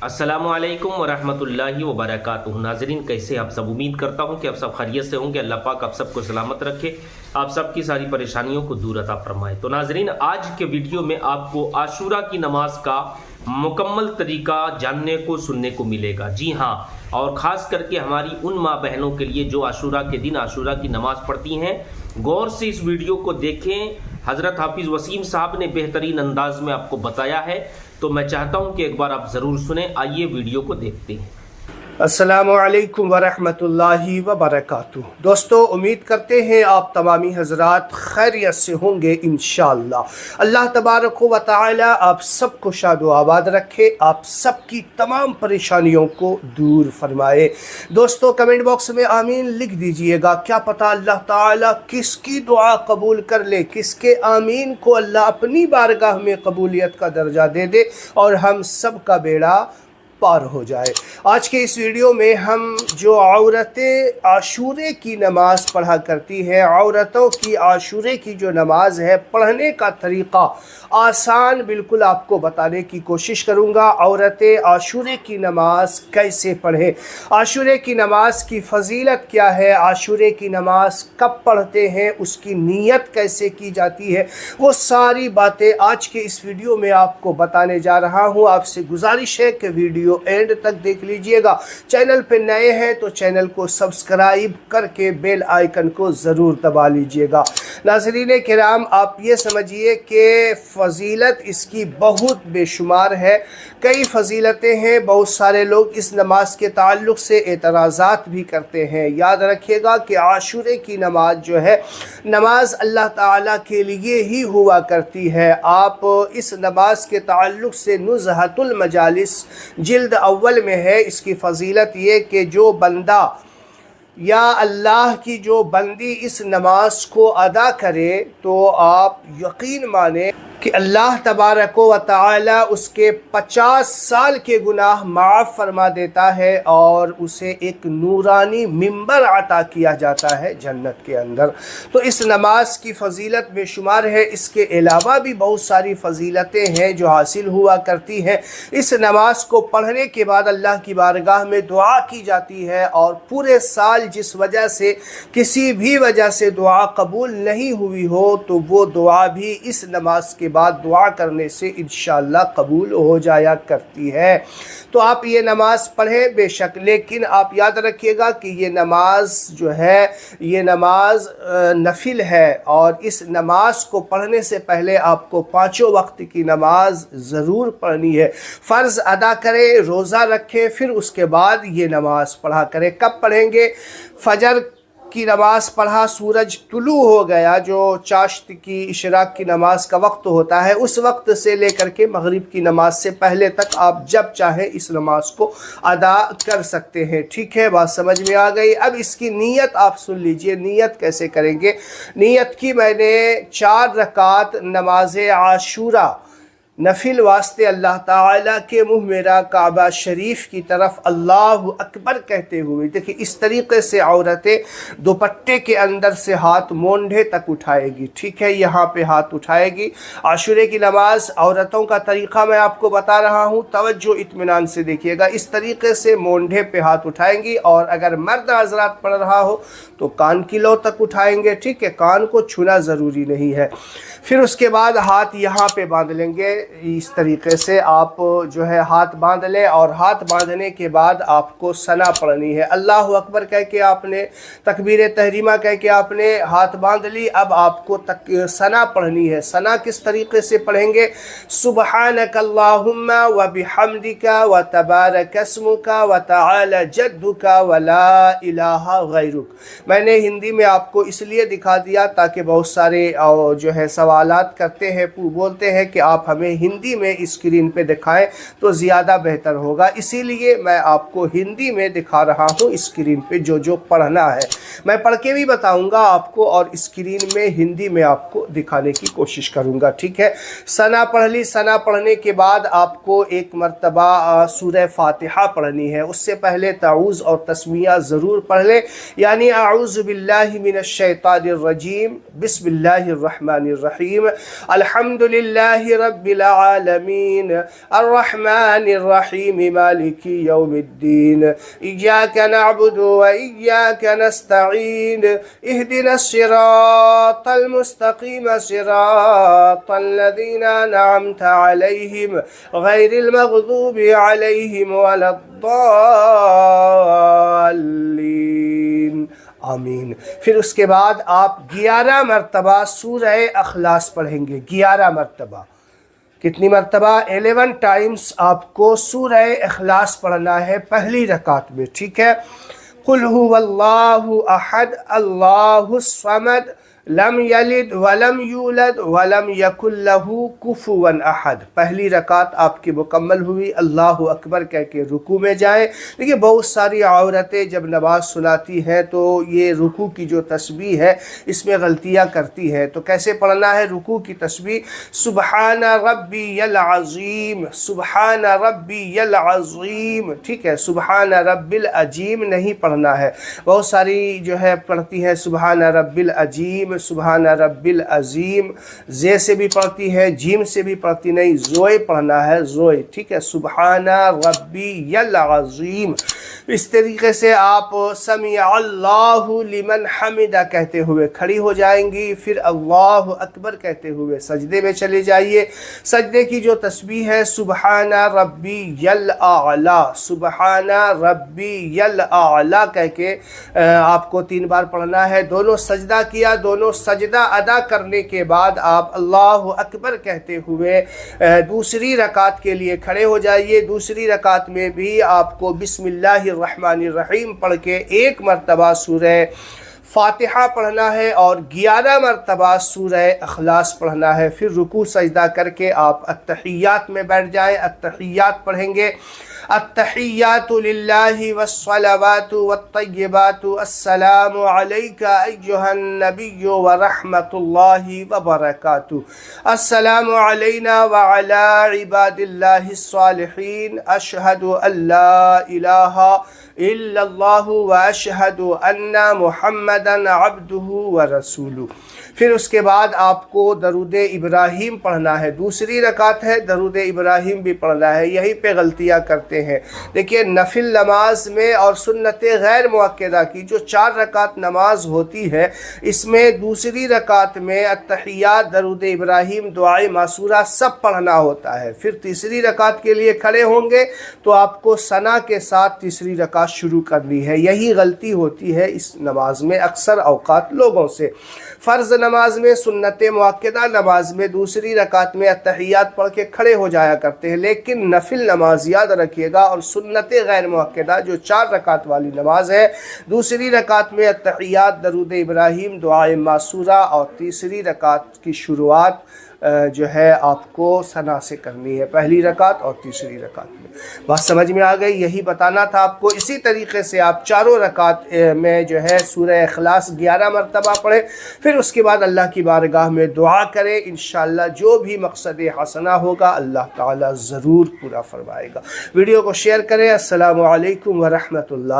अस्सलामुअलैकुम वरहमतुल्लाहि वबरकातुहू। नाज़रीन, कैसे आप सब? उम्मीद करता हूँ कि आप सब खैरियत से होंगे। अल्लाह पाक आप सबको सलामत रखे, आप सबकी सारी परेशानियों को दूर अता फरमाए। तो नाज़रीन, आज के वीडियो में आपको आशूरा की नमाज का मुकम्मल तरीका जानने को सुनने को मिलेगा। जी हाँ, और ख़ास करके हमारी उन माँ बहनों के लिए जो आशूरा के दिन आशूरा की नमाज़ पढ़ती हैं, गौर से इस वीडियो को देखें। हज़रत हाफिज़ वसीम साहब ने बेहतरीन अंदाज में आपको बताया है, तो मैं चाहता हूं कि एक बार आप ज़रूर सुने। आइए वीडियो को देखते हैं। अस्सलामु अलैकुम वरहमतुल्लाहि वबरकातुहू। दोस्तों, उम्मीद करते हैं आप तमामी हजरात खैरियत से होंगे इंशाअल्लाह। अल्लाह तबारक व तआला आप सबको शाद व आबाद रखे, आप सबकी तमाम परेशानियों को दूर फरमाए। दोस्तों, कमेंट बॉक्स में आमीन लिख दीजिएगा। क्या पता अल्लाह ताला किसकी दुआ कबूल कर ले, किसके आमीन को अल्लाह अपनी बारगाह में कबूलियत का दर्जा दे दे और हम सब का बेड़ा पार हो जाए। आज के इस वीडियो में हम जो औरतें आशूरे की नमाज पढ़ा करती हैं, औरतों की आशूरे की जो नमाज है, पढ़ने का तरीक़ा आसान बिल्कुल आपको बताने की कोशिश करूँगा। औरतें आशूरे की नमाज कैसे पढ़ें, आशूरे की नमाज की फ़जीलत क्या है, आशूरे की नमाज कब पढ़ते हैं, उसकी नीयत कैसे की जाती है, वो सारी बातें आज के इस वीडियो में आपको बताने जा रहा हूँ। आपसे गुजारिश है कि वीडियो एंड तक देख लीजिएगा। चैनल पे नए हैं तो चैनल को सब्सक्राइब करके बेल आइकन को ज़रूर दबा लीजिएगा। नाज़रीन किराम, आप ये समझिए कि फ़जीलत इसकी बहुत बेशुमार है, कई फ़जीलतें हैं। बहुत सारे लोग इस नमाज के ताल्लुक़ से एतराज़ात भी करते हैं। याद रखिएगा कि आशूरे की नमाज जो है, नमाज अल्लाह ताला के लिए ही हुआ करती है। आप इस नमाज के ताल्लुक़ से नुज़हतुल मजालिस जिल्द अव्वल में है। इसकी फ़जीलत ये कि जो बंदा या अल्लाह की जो बंदी इस नमाज को अदा करे, तो आप यकीन माने कि अल्लाह तबारक व तआला उसके 50 साल के गुनाह माफ़ फरमा देता है और उसे एक नूरानी मिंबर अता किया जाता है जन्नत के अंदर। तो इस नमाज की फ़जीलत बेशुमार है। इसके अलावा भी बहुत सारी फ़जीलतें हैं जो हासिल हुआ करती हैं। इस नमाज को पढ़ने के बाद अल्लाह की बारगाह में दुआ की जाती है और पूरे साल जिस वजह से, किसी भी वजह से दुआ कबूल नहीं हुई हो, तो वो दुआ भी इस नमाज के बाद दुआ करने से इंशाअल्लाह कबूल हो जाया करती है। तो आप ये नमाज पढ़ें बेशक, लेकिन आप याद रखिएगा कि ये नमाज जो है, ये नमाज नफिल है और इस नमाज को पढ़ने से पहले आपको 5 वक्त की नमाज ज़रूर पढ़नी है। फ़र्ज़ अदा करें, रोज़ा रखें, फिर उसके बाद ये नमाज पढ़ा करें। कब पढ़ेंगे? फजर की नमाज पढ़ा, सूरज तुलू हो गया, जो चाश्त की इशराक की नमाज का वक्त होता है, उस वक्त से लेकर के मगरिब की नमाज से पहले तक आप जब चाहे इस नमाज को अदा कर सकते हैं। ठीक है, बात समझ में आ गई। अब इसकी नीयत आप सुन लीजिए। नीयत कैसे करेंगे? नीयत की मैंने 4 रकात नमाज आशूरा नफिल वास्ते अल्लाह ताला के मुँह मेरा काबा शरीफ की तरफ अल्लाह अकबर कहते हुए, देखिए इस तरीक़े से औरतें दुपट्टे के अंदर से हाथ मोंढे तक उठाएगी। ठीक है, यहाँ पे हाथ उठाएगी। आशूरे की नमाज औरतों का तरीक़ा मैं आपको बता रहा हूँ, तवज्जो इत्मीनान से देखिएगा। इस तरीक़े से मोंढे पे हाथ उठाएंगी और अगर मर्द हज़रात पढ़ रहा हो तो कान की लौ तक उठाएंगे। ठीक है, कान को छूना ज़रूरी नहीं है। फिर उसके बाद हाथ यहाँ पे बांध लेंगे। इस तरीक़े से आप जो है हाथ बांध लें और हाथ बांधने के बाद आपको सना पढ़नी है। अल्लाह अकबर कह के आपने, तकबीर तहरीमा कह के आपने हाथ बांध ली। अब आपको सना पढ़नी है। सना किस तरीक़े से पढ़ेंगे? सुब्हानक अल्लाहुम्मा व बिहम्दिका व तबारक अस्मुका व तआला जद्दुका व ला इलाहा गैरुक। मैंने हिंदी में आपको इसलिए दिखा दिया ताकि बहुत सारे जो है सवालात करते हैं, बोलते हैं कि आप हमें हिंदी में स्क्रीन पे दिखाएं तो ज़्यादा बेहतर होगा, इसीलिए मैं आपको हिंदी में दिखा रहा हूँ स्क्रीन पे जो जो पढ़ना है। मैं पढ़ के भी बताऊँगा आपको और स्क्रीन में हिंदी में आपको दिखाने की कोशिश करूँगा। ठीक है, सना पढ़ ली। सना पढ़ने के बाद आपको एक मरतबा सूरह फातिहा पढ़नी है। उससे पहले ताऊज़ और तस्मिया ज़रूर पढ़ लें, यानी आऊज़ु बिल्लाहि मिनश शैतानिर रजीम, बिस्मिल्लाहिर रहमानिर रहीम, अल्हम्दुलिल्लाहि रब्बिल रब्बिल आलमीन अर्रहमानिर रहीम मालिकी यौमिद्दीन इय्याका नअबुदु व इय्याका नस्तईन इहदिनस सिरातल मुस्तकीम सिरातल लज़ीना अनअमता अलैहिम गैरिल मग़दूबि अलैहिम वलद्दाल्लीन आमीन। फिर उसके बाद आप 11 मरतबा सूरह अखलास पढ़ेंगे। 11 मरतबा, कितनी मरतबा? 11 टाइम्स आपको सूरह अखलास पढ़ना है पहली रकात में, ठीक है। कुल हुवल्लाहु अहद अल्लाहुस समद लम यलिद वलम यूलद वलम यकुल लहू कुफुवन अहद। पहली रकात आपकी मुकम्मल हुई। अल्लाहु अकबर कह के रुकू में जाए। देखिए बहुत सारी औरतें जब नमाज सुनाती हैं तो ये रुकू की जो तस्बीह है इसमें गलतियां करती हैं। तो कैसे पढ़ना है रुकू की तस्बीह? सुबहान रब्बियल अज़ीम, सुबहान रब्बियल अज़ीम, ठीक है। सुबहान रब्बिल अजीम नहीं पढ़ना है। बहुत सारी जो है पढ़ती है सुबहान रब्बिल अजीम, सुबहान रब्बिल अजीम। जे से भी पढ़ती है, जीम से भी पढ़ती नहीं, जोए पढ़ना है, जोए, ठीक है। सुबहान रब्बियल अजीम। इस तरीके से आप समी अल्लाहु लिमन हमिदा कहते हुए खड़ी हो जाएंगी। फिर अल्लाहु अकबर कहते हुए सजदे में चले जाइए। सजदे की जो तस्बीह है सुबहान रब्बियल आला, सुबहान रब्बियल आला कह के आपको 3 बार पढ़ना है। दोनों सजदा किया, दोनों सजदा अदा करने के बाद आप अल्लाहु अकबर कहते हुए दूसरी रकात के लिए खड़े हो जाइए। दूसरी रकात में भी आपको बिस्मिल्लाहिर्रहमानिर्रहीम पढ़ के 1 मरतबा सूरह फातिहा पढ़ना है और 11 मरतबा सूरह अखलास पढ़ना है। फिर रुकू सजदा करके आप अत्तहियात में बैठ जाएं। अत्तहियात पढ़ेंगे। अत्तहियातु लिल्लाहि वस्सलावातु वत्तय्यिबातु अस्सलामु अलैका अय्युहन नबिय्यु व रहमतुल्लाहि व बरकातुहू अस्सलामु अलैना व अला इबादिल्लाहिस सालिहीन अशहदु अल्ला इलाहा इल्लल्लाहु व अशहदु अन्ना मुहम्मदन अब्दुहु व रसूलुहू। फिर उसके बाद आपको दरूद इब्राहीम पढ़ना है। दूसरी रकात है, दरूद इब्राहीम भी पढ़ना है। यहीं पे गलतियां करते हैं। देखिए नफिल नमाज में और सुन्नत गैर मुअक्कदा की जो 4 रकात नमाज होती है इसमें दूसरी रकात में अत्तहियात, दरूद इब्राहीम, दुआए मासूरा सब पढ़ना होता है। फिर तीसरी रकात के लिए खड़े होंगे तो आपको सना के साथ तीसरी रकात शुरू करनी है। यही गलती होती है इस नमाज में अक्सर औकात लोगों से। फ़र्ज़ नमाज में, सुन्नत मुअक्कदा नमाज में दूसरी रकात में अत्तहियात पढ़ के खड़े हो जाया करते हैं, लेकिन नफिल नमाज याद रखिएगा और सुन्नत गैर मुअक्कदा जो 4 रकात वाली नमाज है दूसरी रकात में अत्तहियात, दरूद इब्राहीम, दुआए मासूरा और तीसरी रकात की शुरुआत जो है आपको सना से करनी है। पहली रकात और तीसरी रकात में। बात समझ में आ गई? यही बताना था आपको। इसी तरीके से आप चारों रकात में जो है सूरह इखलास 11 मरतबा पढ़ें। फिर उसके बाद अल्लाह की बारगाह में दुआ करें। इंशाअल्लाह जो भी मकसद हसना होगा अल्लाह ताला ज़रूर पूरा फरमाएगा। वीडियो को शेयर करें। अस्सलामु अलैकुम व रहमतुल्लाह।